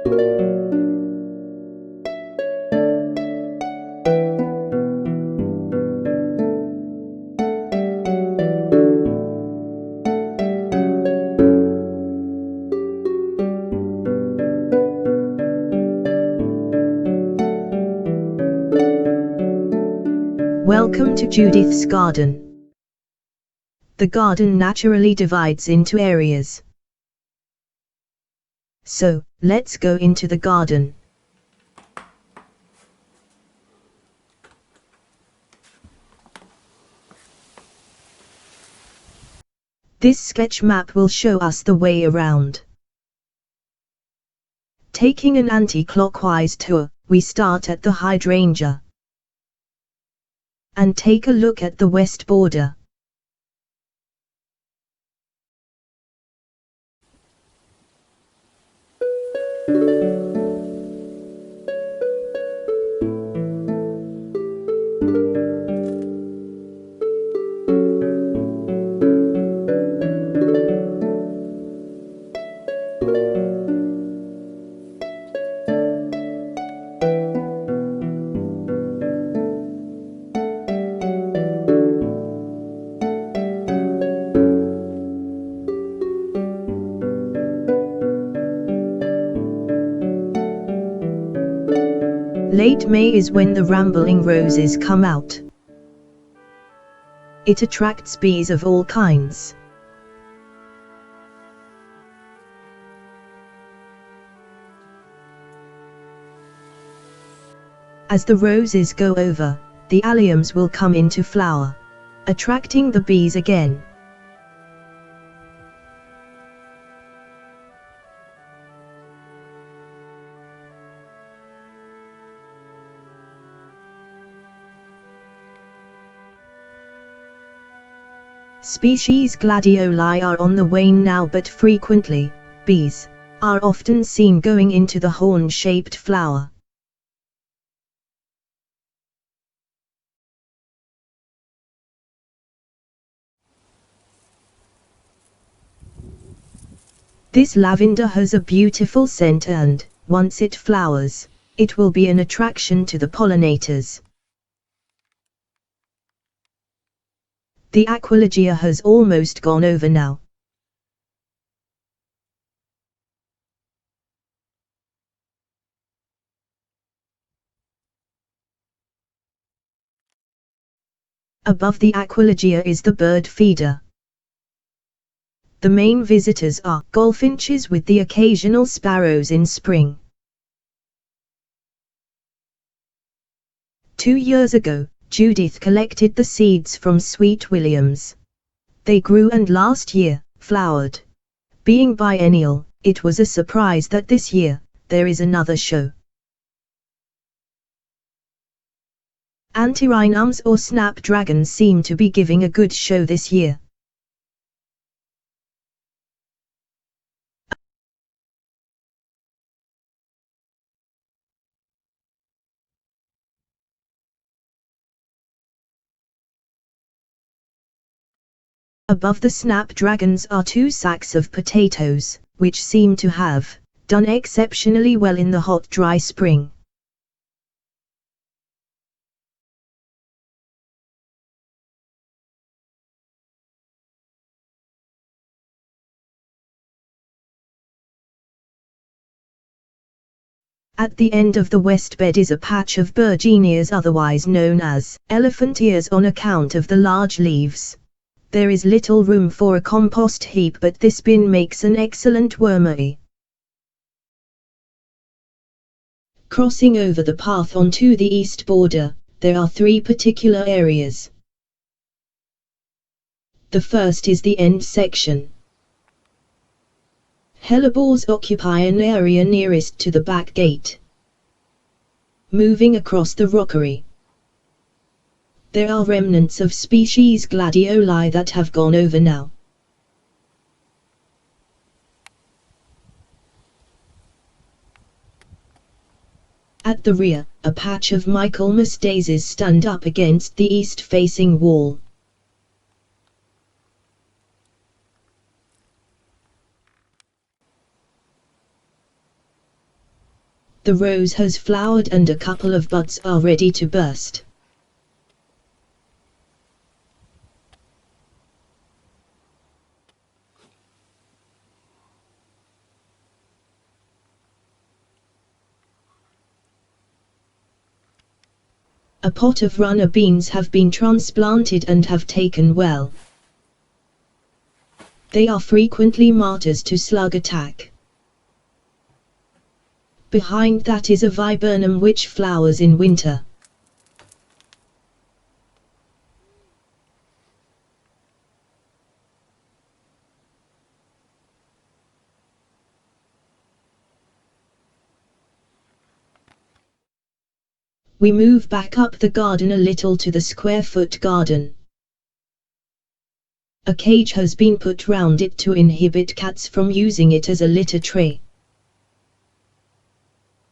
Welcome to Judith's garden. The garden naturally divides into areas. So, let's go into the garden. This sketch map will show us the way around. Taking an anti-clockwise tour, we start at the hydrangea and take a look at the west border. Late May is when the rambling roses come out. It attracts bees of all kinds. As the roses go over, the alliums will come into flower, attracting the bees again. Species gladioli are on the wane now, but frequently, bees are often seen going into the horn-shaped flower. This lavender has a beautiful scent and, once it flowers, it will be an attraction to the pollinators. The aquilegia has almost gone over now. Above the aquilegia is the bird feeder. The main visitors are goldfinches with the occasional sparrows in spring. 2 years ago, Judith collected the seeds from Sweet Williams. They grew and last year, flowered. Being biennial, it was a surprise that this year, there is another show. Antirrhinums or snapdragons seem to be giving a good show this year. Above the snapdragons are 2 sacks of potatoes, which seem to have done exceptionally well in the hot dry spring. At the end of the west bed is a patch of bergenias, otherwise known as elephant ears on account of the large leaves. There is little room for a compost heap, but this bin makes an excellent wormery. Crossing over the path onto the east border, there are 3 particular areas. The first is the end section. Hellebores occupy an area nearest to the back gate. Moving across the rockery, there are remnants of species gladioli that have gone over now. At the rear, a patch of Michaelmas daisies stand up against the east-facing wall. The rose has flowered and a couple of buds are ready to burst. A pot of runner beans have been transplanted and have taken well. They are frequently martyrs to slug attack. Behind that is a viburnum which flowers in winter. We move back up the garden a little to the square-foot garden. A cage has been put round it to inhibit cats from using it as a litter tray.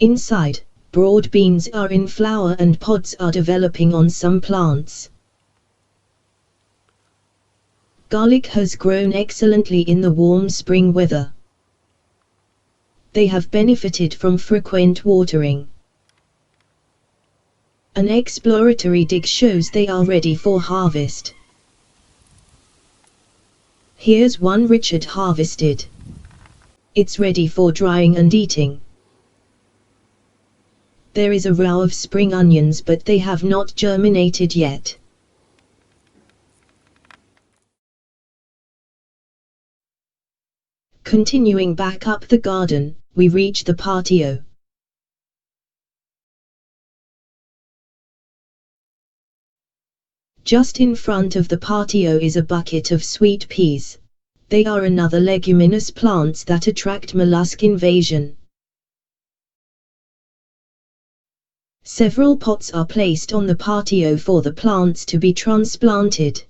Inside, broad beans are in flower and pods are developing on some plants. Garlic has grown excellently in the warm spring weather. They have benefited from frequent watering. An exploratory dig shows they are ready for harvest. Here's one Richard harvested. It's ready for drying and eating. There is a row of spring onions, but they have not germinated yet. Continuing back up the garden, we reach the patio. Just in front of the patio is a bucket of sweet peas. They are another leguminous plants that attract mollusk invasion. Several pots are placed on the patio for the plants to be transplanted.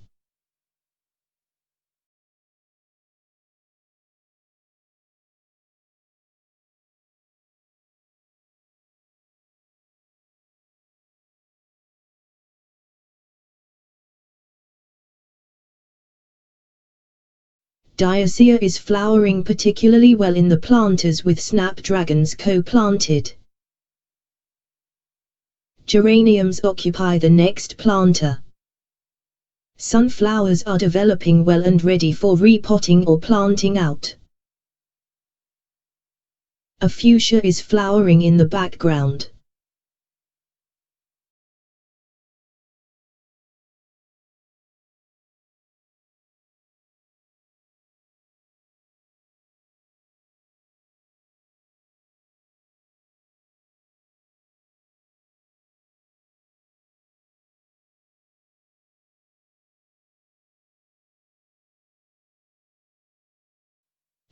Diacia is flowering particularly well in the planters with snapdragons co-planted. Geraniums occupy the next planter. Sunflowers are developing well and ready for repotting or planting out. A fuchsia is flowering in the background.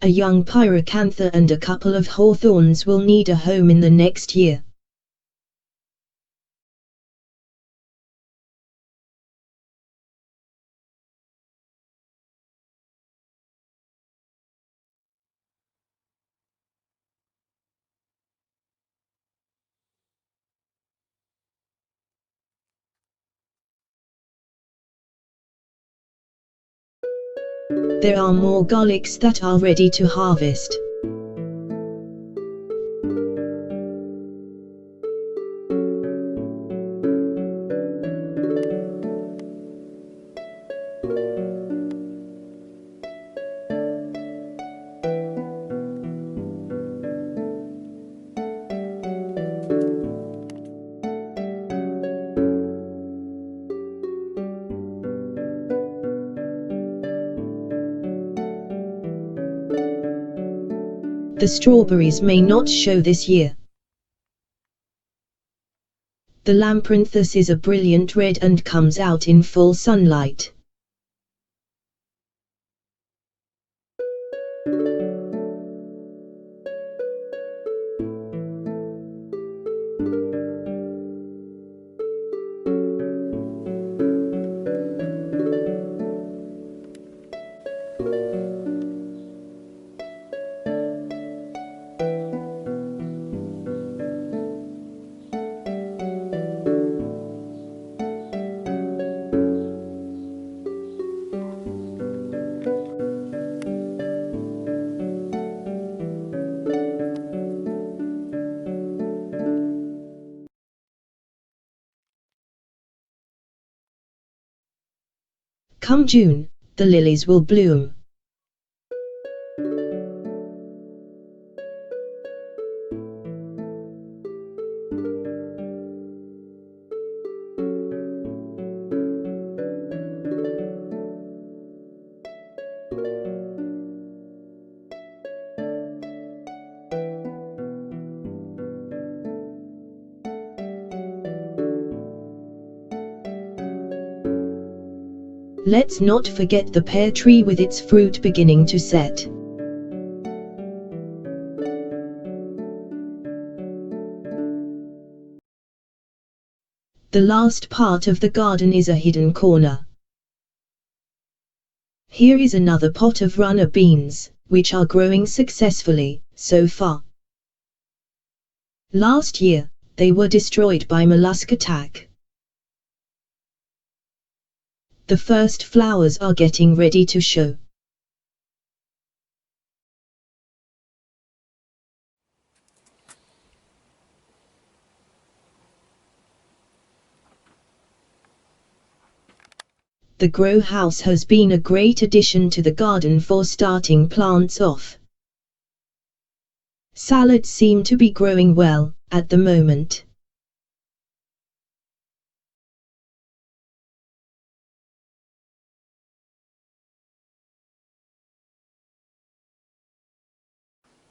A young pyracantha and a couple of hawthorns will need a home in the next year. There are more garlics that are ready to harvest. The strawberries may not show this year. The Lampranthus is a brilliant red and comes out in full sunlight. Come June, the lilies will bloom. Let's not forget the pear tree with its fruit beginning to set. The last part of the garden is a hidden corner. Here is another pot of runner beans, which are growing successfully, so far. Last year, they were destroyed by mollusk attack. The first flowers are getting ready to show. The grow house has been a great addition to the garden for starting plants off. Salads seem to be growing well, at the moment.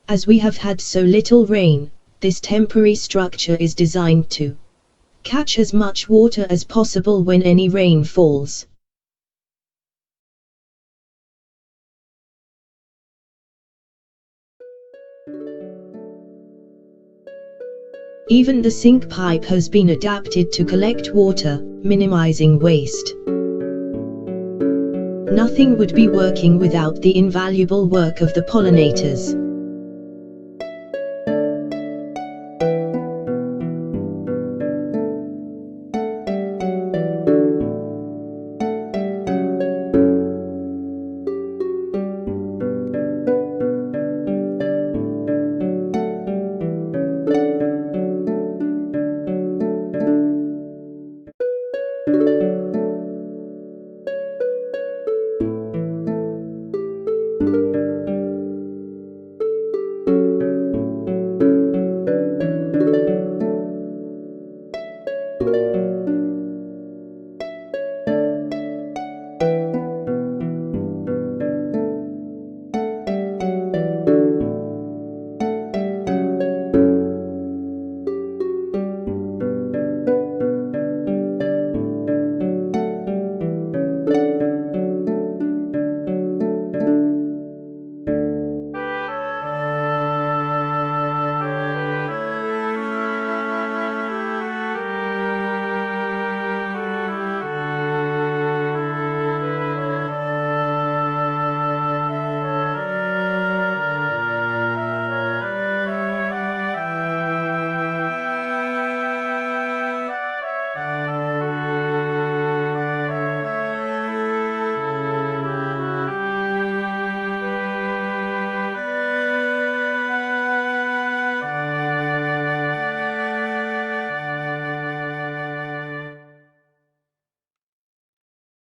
As we have had so little rain, this temporary structure is designed to catch as much water as possible when any rain falls. Even the sink pipe has been adapted to collect water, minimizing waste. Nothing would be working without the invaluable work of the pollinators.